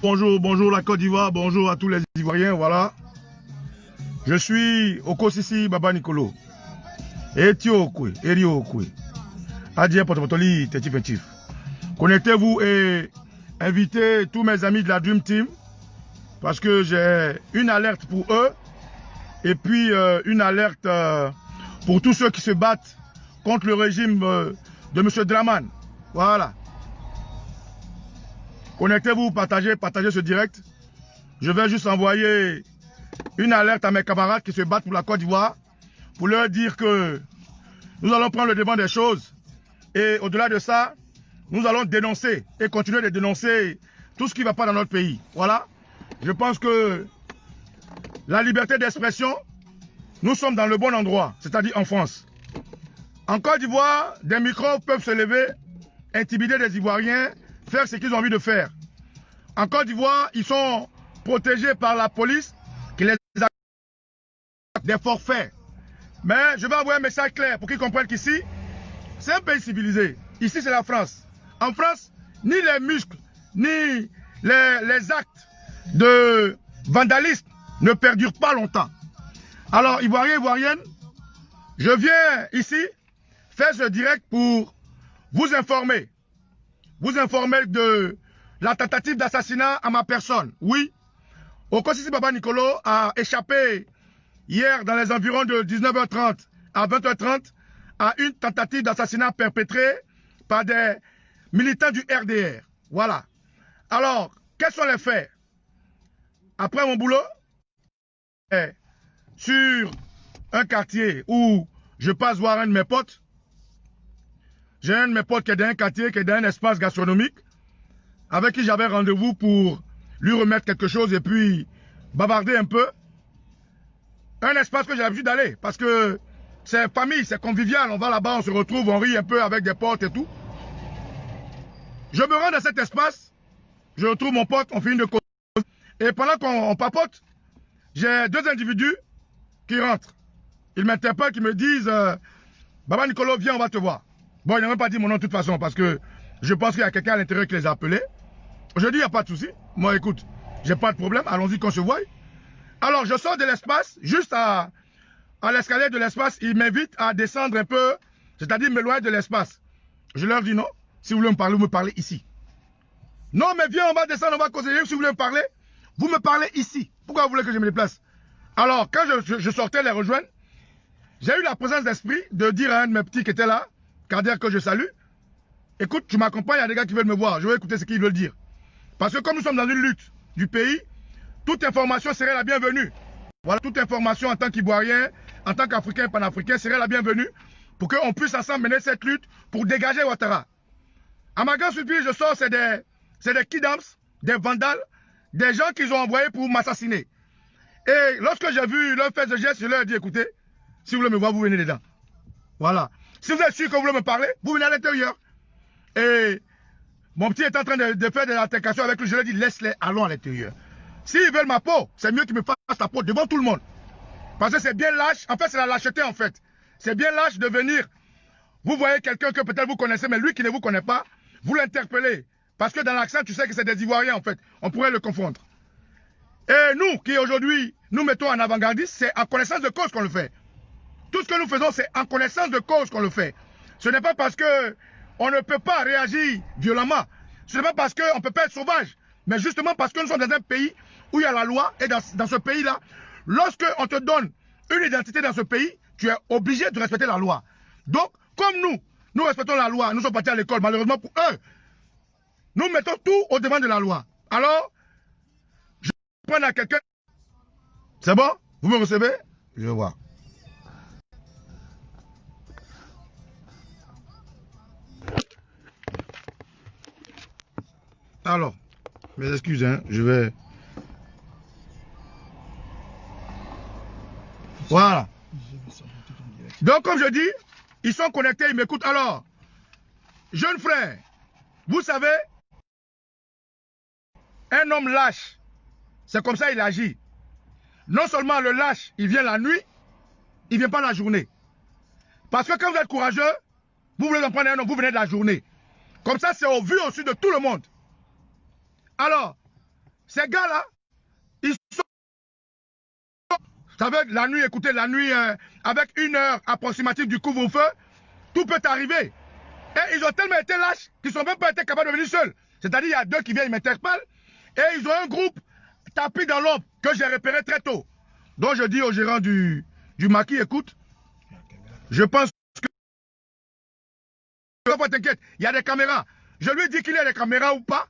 Bonjour, bonjour la Côte d'Ivoire, bonjour à tous les Ivoiriens, voilà. Je suis Okosisi Baba Nicolo. Etio Okwe, Erio Okwe. Adien Potopotoli, Teti Petif. Connectez-vous et invitez tous mes amis de la Dream Team parce que j'ai une alerte pour eux et puis une alerte pour tous ceux qui se battent contre le régime de M. Draman. Voilà. Connectez-vous, partagez ce direct. Je vais juste envoyer une alerte à mes camarades qui se battent pour la Côte d'Ivoire pour leur dire que nous allons prendre le devant des choses. Et au-delà de ça, nous allons dénoncer et continuer de dénoncer tout ce qui ne va pas dans notre pays. Voilà. Je pense que la liberté d'expression, nous sommes dans le bon endroit, c'est-à-dire en France. En Côte d'Ivoire, des micros peuvent se lever, intimider des Ivoiriens, faire ce qu'ils ont envie de faire. En Côte d'Ivoire, ils sont protégés par la police qui les a des forfaits. Mais je vais envoyer un message clair pour qu'ils comprennent qu'ici, c'est un pays civilisé. Ici, c'est la France. En France, ni les muscles, ni les actes de vandalisme ne perdurent pas longtemps. Alors, Ivoiriens, Ivoiriennes, je viens ici faire ce direct pour vous informer. Vous informer de la tentative d'assassinat à ma personne. Oui, Okosisi Baba Nicolo a échappé hier dans les environs de 19h30 à 20h30 à une tentative d'assassinat perpétrée par des militants du RDR. Voilà. Alors, quels sont les faits? Après mon boulot, sur un quartier où je passe voir un de mes potes, j'ai un de mes potes qui est dans un quartier, qui est dans un espace gastronomique, avec qui j'avais rendez-vous pour lui remettre quelque chose et puis bavarder un peu. Un espace que j'ai l'habitude d'aller, parce que c'est famille, c'est convivial, on va là-bas, on se retrouve, on rit un peu avec des potes et tout. Je me rends dans cet espace, je retrouve mon pote, on finit de causer, et pendant qu'on papote, j'ai deux individus qui rentrent. Ils m'interpellent, qui me disent Baba Nicolo, viens, on va te voir. Bon, il n'a même pas dit mon nom de toute façon, parce que je pense qu'il y a quelqu'un à l'intérieur qui les a appelés. Je dis, il n'y a pas de souci. Moi, écoute, j'ai pas de problème, allons-y qu'on se voie. Alors, je sors de l'espace, juste à l'escalier de l'espace, ils m'invitent à descendre un peu, c'est-à-dire m'éloigner de l'espace. Je leur dis non, si vous voulez vous me parlez ici. Non, mais viens, on va descendre, on va causer, si vous voulez me parler, vous me parlez ici. Pourquoi vous voulez que je me déplace? Alors, quand je sortais les rejoindre, j'ai eu la présence d'esprit de dire à un de mes petits qui était là, Cardiaque que je salue, écoute, tu m'accompagnes, il y a des gars qui veulent me voir, je vais écouter ce qu'ils veulent dire. Parce que comme nous sommes dans une lutte du pays, toute information serait la bienvenue. Voilà, toute information en tant qu'Ivoirien, en tant qu'Africain et panafricain serait la bienvenue pour qu'on puisse ensemble mener cette lutte pour dégager Ouattara. À ma grande surprise, je sors, c'est des kidams, des vandales, des gens qu'ils ont envoyés pour m'assassiner. Et lorsque j'ai vu leur faire ce geste, je leur ai dit, écoutez, si vous voulez me voir, vous venez dedans. Voilà. Si vous êtes sûr que vous voulez me parler, vous venez à l'intérieur. Et mon petit est en train de faire des altercations avec lui, je lui ai dit, laisse-les, allons à l'intérieur. S'ils veulent ma peau, c'est mieux qu'ils me fassent la peau devant tout le monde. Parce que c'est bien lâche, en fait c'est la lâcheté en fait. C'est bien lâche de venir, vous voyez quelqu'un que peut-être vous connaissez, mais lui qui ne vous connaît pas, vous l'interpellez. Parce que dans l'accent, tu sais que c'est des Ivoiriens en fait. On pourrait le confondre. Et nous, qui aujourd'hui, nous mettons en avant-gardiste, c'est en connaissance de cause qu'on le fait. Tout ce que nous faisons, c'est en connaissance de cause qu'on le fait. Ce n'est pas parce que on ne peut pas réagir violemment. Ce n'est pas parce qu'on ne peut pas être sauvage. Mais justement parce que nous sommes dans un pays où il y a la loi. Et dans ce pays-là, lorsque on te donne une identité dans ce pays, tu es obligé de respecter la loi. Donc, comme nous respectons la loi, nous sommes partis à l'école, malheureusement pour eux, nous mettons tout au devant de la loi. Alors, je vais prendre à quelqu'un. C'est bon? Vous me recevez? Je vais voir. Alors, mes excuses, hein, je vais... Voilà. Donc, comme je dis, ils sont connectés, ils m'écoutent. Alors, jeune frère, vous savez, un homme lâche, c'est comme ça il agit. Non seulement le lâche, il vient la nuit, il ne vient pas la journée. Parce que quand vous êtes courageux, vous voulez en prendre un homme, vous venez de la journée. Comme ça, c'est au vu au-dessus de tout le monde. Alors, Ces gars-là, ils sont... Vous savez, la nuit, écoutez, la nuit, avec 1 heure approximative du couvre-feu, tout peut arriver. Et ils ont tellement été lâches qu'ils n'ont même pas été capables de venir seuls. C'est-à-dire, il y a 2 qui viennent, ils m'interpellent, et ils ont un groupe tapis dans l'ombre que j'ai repéré très tôt. Donc je dis au gérant du maquis, écoute, je pense que... Pas t'inquiète, il y a des caméras. Je lui dis qu'il y a des caméras ou pas.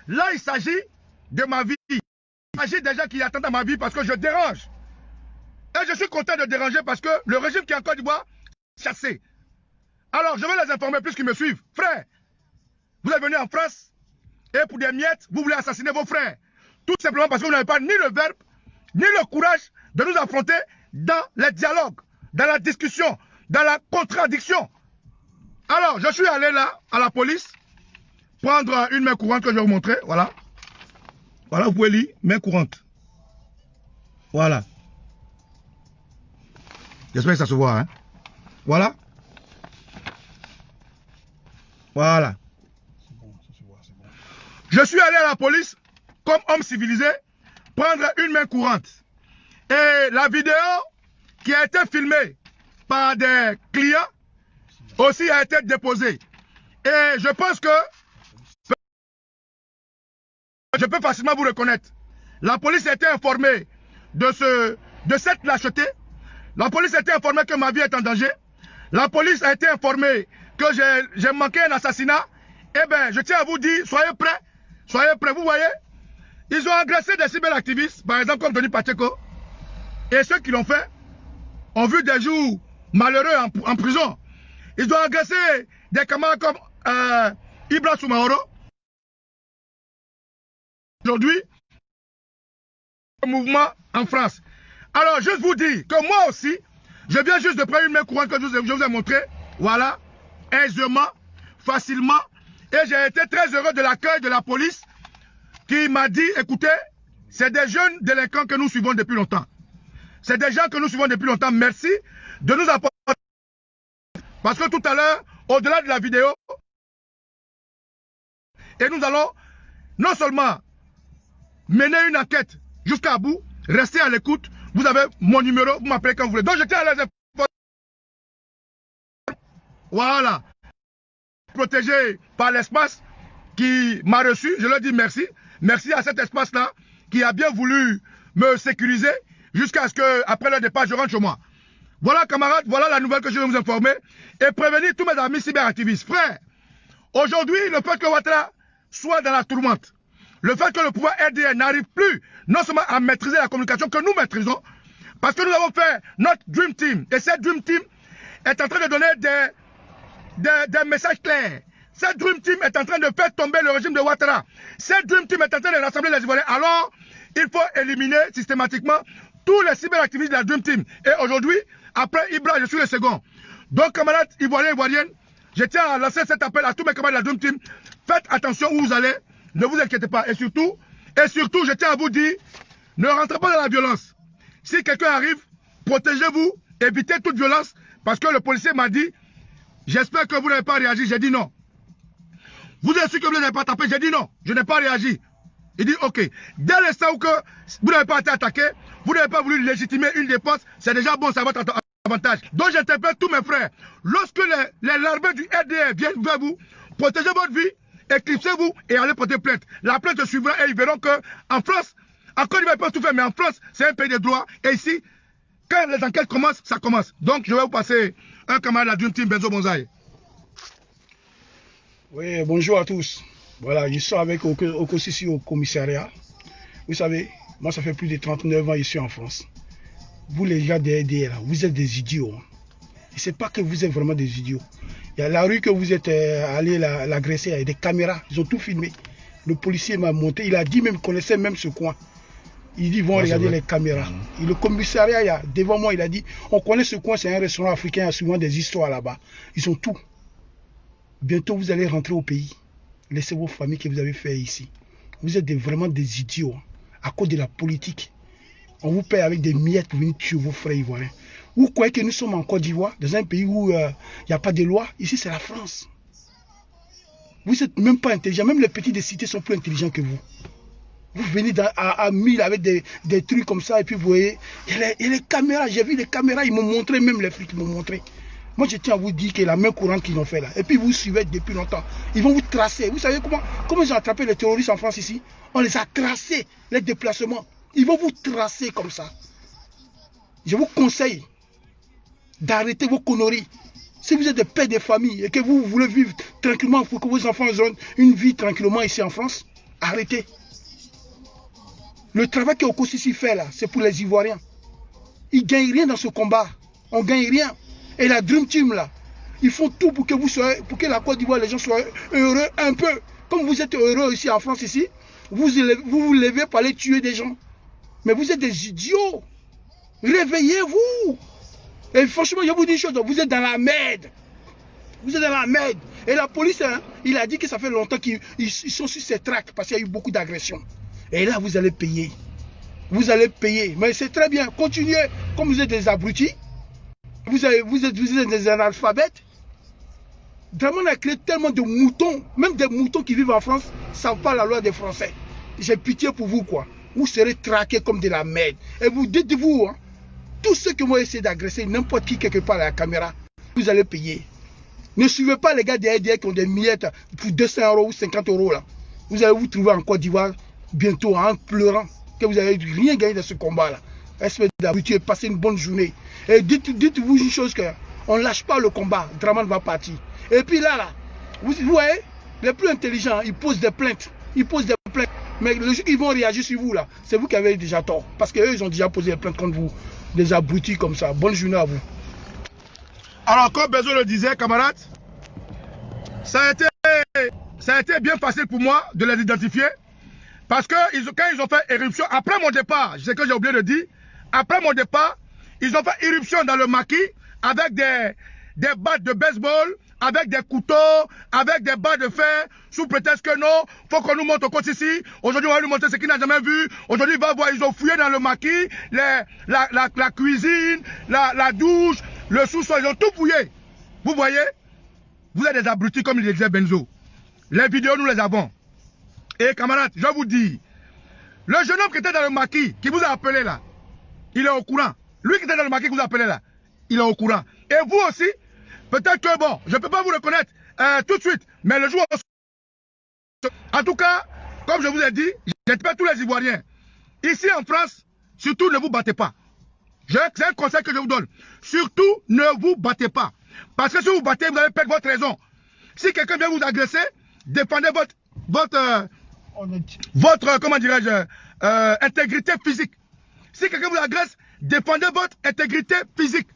Là, il s'agit de ma vie. Il s'agit des gens qui attendent à ma vie parce que je dérange. Et je suis content de déranger parce que le régime qui est en Côte d'Ivoire, chassé. Alors, je vais les informer puisqu'ils me suivent. Frère, vous êtes venus en France et pour des miettes, vous voulez assassiner vos frères. Tout simplement parce que vous n'avez pas ni le verbe, ni le courage de nous affronter dans les dialogues, dans la discussion, dans la contradiction. Alors, je suis allé là, à la police, prendre une main courante que je vais vous montrer. Voilà. Voilà, vous pouvez lire, main courante. Voilà. J'espère que ça se voit, hein. Voilà. Voilà. C'est bon, ça se voit, c'est bon. Je suis allé à la police, comme homme civilisé, prendre une main courante. Et la vidéo qui a été filmée par des clients aussi a été déposée. Et je pense que je peux facilement vous reconnaître. La police a été informée de cette lâcheté. La police a été informée que ma vie est en danger. La police a été informée que j'ai manqué un assassinat. Eh bien, je tiens à vous dire, soyez prêts. Soyez prêts, vous voyez. Ils ont agressé des cyberactivistes, par exemple comme Tony Pacheco. Et ceux qui l'ont fait ont vu des jours malheureux en prison. Ils ont agressé des camarades comme Ibra Soumaoro. Aujourd'hui, le mouvement en France. Alors, juste vous dire que moi aussi, je viens juste de prendre une main courante que je vous ai montré. Voilà, aisément, facilement. Et j'ai été très heureux de l'accueil de la police qui m'a dit, écoutez, c'est des jeunes délinquants que nous suivons depuis longtemps. C'est des gens que nous suivons depuis longtemps. Merci de nous apporter. Parce que tout à l'heure, au-delà de la vidéo, et nous allons non seulement mener une enquête jusqu'à bout, rester à l'écoute. Vous avez mon numéro, vous m'appelez quand vous voulez. Donc je tiens à les informer. Voilà. Protégé par l'espace qui m'a reçu, je leur dis merci. Merci à cet espace-là qui a bien voulu me sécuriser jusqu'à ce que, après le départ, je rentre chez moi. Voilà, camarades, voilà la nouvelle que je vais vous informer et prévenir tous mes amis cyberactivistes. Frère, aujourd'hui, le fait que Ouattara soit dans la tourmente, le fait que le pouvoir RDN n'arrive plus non seulement à maîtriser la communication que nous maîtrisons, parce que nous avons fait notre Dream Team, et cette Dream Team est en train de donner des messages clairs. Cette Dream Team est en train de faire tomber le régime de Ouattara. Cette Dream Team est en train de rassembler les Ivoiriens. Alors, il faut éliminer systématiquement tous les cyberactivistes de la Dream Team. Et aujourd'hui, après Ibra, je suis le second. Donc, camarades Ivoiriens et Ivoiriennes, je tiens à lancer cet appel à tous mes camarades de la Dream Team. Faites attention où vous allez. Ne vous inquiétez pas. Et surtout, je tiens à vous dire, ne rentrez pas dans la violence. Si quelqu'un arrive, protégez-vous, évitez toute violence. Parce que le policier m'a dit, j'espère que vous n'avez pas réagi. J'ai dit non. Vous êtes sûr que vous n'avez pas tapé? J'ai dit non, je n'ai pas réagi. Il dit ok. Dès l'instant où que vous n'avez pas été attaqué, vous n'avez pas voulu légitimer une dépense, c'est déjà bon, ça va votre avantage. Donc j'interpelle tous mes frères. Lorsque les larves du RDR viennent vers vous, protégez votre vie, éclipsez-vous et allez porter plainte. La plainte suivra et ils verront que en France, en Côte d'Ivoire, ils peuvent tout faire, mais en France, c'est un pays de droit. Et ici, quand les enquêtes commencent, ça commence. Donc je vais vous passer un camarade de la Dream Team, Benzo Bonzaï. Oui, bonjour à tous. Voilà, je suis avec Okosisi au commissariat. Vous savez, moi ça fait plus de 39 ans que je suis en France. Vous les gens des RDR, vous êtes des idiots. Je ne sais pas que vous êtes vraiment des idiots. Il y a la rue que vous êtes allé l'agresser, il y a des caméras, ils ont tout filmé. Le policier m'a monté, il a dit même, connaissait même ce coin. Il dit, vont regarder les caméras. Et le commissariat, devant moi, il a dit, on connaît ce coin, c'est un restaurant africain, il y a souvent des histoires là-bas. Ils ont tout. Bientôt, vous allez rentrer au pays. Laissez vos familles que vous avez fait ici. Vous êtes vraiment des idiots. À cause de la politique. On vous paye avec des miettes pour venir tuer vos frères ivoiriens. Vous croyez que nous sommes en Côte d'Ivoire, dans un pays où il n'y a pas de loi? Ici, c'est la France. Vous n'êtes même pas intelligent. Même les petits des cités sont plus intelligents que vous. Vous venez à 1000 avec des trucs comme ça, et puis vous voyez, il y a les caméras, j'ai vu les caméras, ils m'ont montré, même les flics m'ont montré. Moi, je tiens à vous dire que la main courante qu'ils ont fait là, et puis vous suivez depuis longtemps, ils vont vous tracer. Vous savez comment ils ont attrapé les terroristes en France ici? On les a tracés, les déplacements. Ils vont vous tracer comme ça. Je vous conseille d'arrêter vos conneries. Si vous êtes des pères de famille et que vous voulez vivre tranquillement pour que vos enfants aient une vie tranquillement ici en France, arrêtez. Le travail que Okosisi fait là, c'est pour les Ivoiriens. Ils ne gagnent rien dans ce combat. On ne gagne rien. Et la Dream Team là, ils font tout pour que vous soyez, pour que la Côte d'Ivoire, les gens soient heureux un peu. Comme vous êtes heureux ici en France ici, vous vous levez pour aller tuer des gens. Mais vous êtes des idiots. Réveillez-vous. Et franchement, je vous dis une chose, vous êtes dans la merde. Vous êtes dans la merde. Et la police, hein, il a dit que ça fait longtemps qu'ils sont sur ces tracks parce qu'il y a eu beaucoup d'agressions. Et là, vous allez payer. Vous allez payer. Mais c'est très bien. Continuez. Comme vous êtes des abrutis, vous êtes des analphabètes. Vraiment, on a créé tellement de moutons. Même des moutons qui vivent en France ne savent pas la loi des Français. J'ai pitié pour vous, quoi. Vous serez traqués comme de la merde. Et vous dites-vous, hein, tous ceux qui vont essayer d'agresser n'importe qui quelque part à la caméra, vous allez payer. Ne suivez pas les gars derrière qui ont des miettes pour 200 € ou 50 € là. Vous allez vous trouver en Côte d'Ivoire bientôt en pleurant que vous n'avez rien gagné dans ce combat là. Espèce d'abruti, passez une bonne journée. Et dites-vous une chose, on ne lâche pas le combat, Draman va partir. Et puis là, vous voyez, les plus intelligents, ils posent des plaintes. Ils posent des plaintes. Mais le jour qu'ils vont réagir sur vous là, c'est vous qui avez déjà tort. Parce qu'eux, ils ont déjà posé des plaintes contre vous. Des abrutis comme ça. Bonne journée à vous. Alors, comme Bezo le disait, camarades, ça a été bien facile pour moi de les identifier. Parce que quand ils ont fait éruption, après mon départ, je sais que j'ai oublié de dire, après mon départ, ils ont fait éruption dans le maquis avec des battes de baseball, avec des couteaux, avec des barres de fer, sous prétexte que non, faut qu'on nous montre au côté ici. Aujourd'hui, on va nous montrer ce qu'il n'a jamais vu. Aujourd'hui, il va voir, ils ont fouillé dans le maquis, la cuisine, la douche, le sous-sol, ils ont tout fouillé. Vous voyez? Vous êtes des abrutis, comme il disait Benzo. Les vidéos, nous les avons. Et camarades, je vous dis, le jeune homme qui était dans le maquis, qui vous a appelé là, il est au courant. Lui qui était dans le maquis qui vous a appelé là, il est au courant. Et vous aussi, peut-être que bon, je ne peux pas vous reconnaître tout de suite, mais le jour... En tout cas, comme je vous ai dit, j'interpelle tous les Ivoiriens. Ici en France, surtout ne vous battez pas. C'est un conseil que je vous donne. Surtout ne vous battez pas. Parce que si vous battez, vous allez perdre votre raison. Si quelqu'un vient vous agresser, défendez votre comment dirais-je, intégrité physique. Si quelqu'un vous agresse, défendez votre intégrité physique.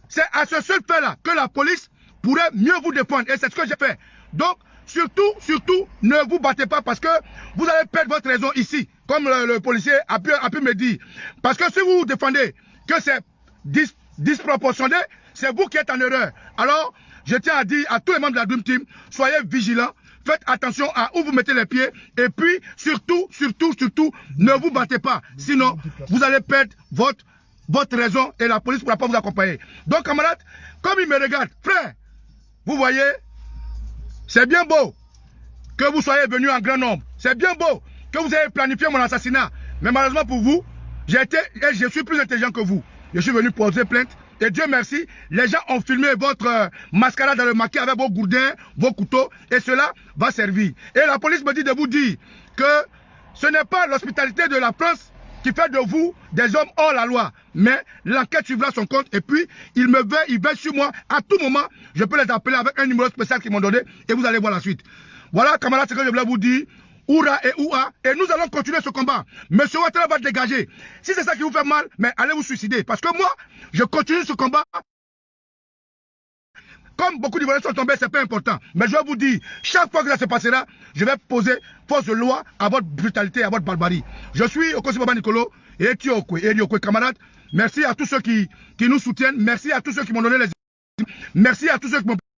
C'est à ce seul fait-là que la police pourrait mieux vous défendre. Et c'est ce que j'ai fait. Donc, surtout, ne vous battez pas parce que vous allez perdre votre raison ici. Comme le policier a pu me dire. Parce que si vous vous défendez que c'est disproportionné, c'est vous qui êtes en erreur. Alors, je tiens à dire à tous les membres de la Dream Team, soyez vigilants. Faites attention à où vous mettez les pieds. Et puis, surtout, ne vous battez pas. Sinon, vous allez perdre votre raison et la police ne pourra pas vous accompagner. Donc, camarades, comme ils me regardent, frère, vous voyez, c'est bien beau que vous soyez venus en grand nombre. C'est bien beau que vous ayez planifié mon assassinat. Mais malheureusement pour vous, je suis plus intelligent que vous. Je suis venu poser plainte. Et Dieu merci, les gens ont filmé votre mascarade dans le maquis avec vos gourdins, vos couteaux, et cela va servir. Et la police me dit de vous dire que ce n'est pas l'hospitalité de la France qui fait de vous des hommes hors la loi. Mais l'enquête suivra son compte, et puis il veille sur moi. À tout moment, je peux les appeler avec un numéro spécial qu'ils m'ont donné, et vous allez voir la suite. Voilà, camarades, ce que je voulais vous dire. Oura et Oua, et nous allons continuer ce combat. Monsieur Ouattara va dégager. Si c'est ça qui vous fait mal, mais allez vous suicider. Parce que moi, je continue ce combat. Comme beaucoup d'Ivoiriens sont tombés, c'est pas important. Mais je vais vous dire, chaque fois que ça se passera, je vais poser force de loi à votre brutalité, à votre barbarie. Je suis Okosi Baba Nicolo et Etiokwe, camarades. Merci à tous ceux qui nous soutiennent. Merci à tous ceux qui m'ont donné les... Merci à tous ceux qui m'ont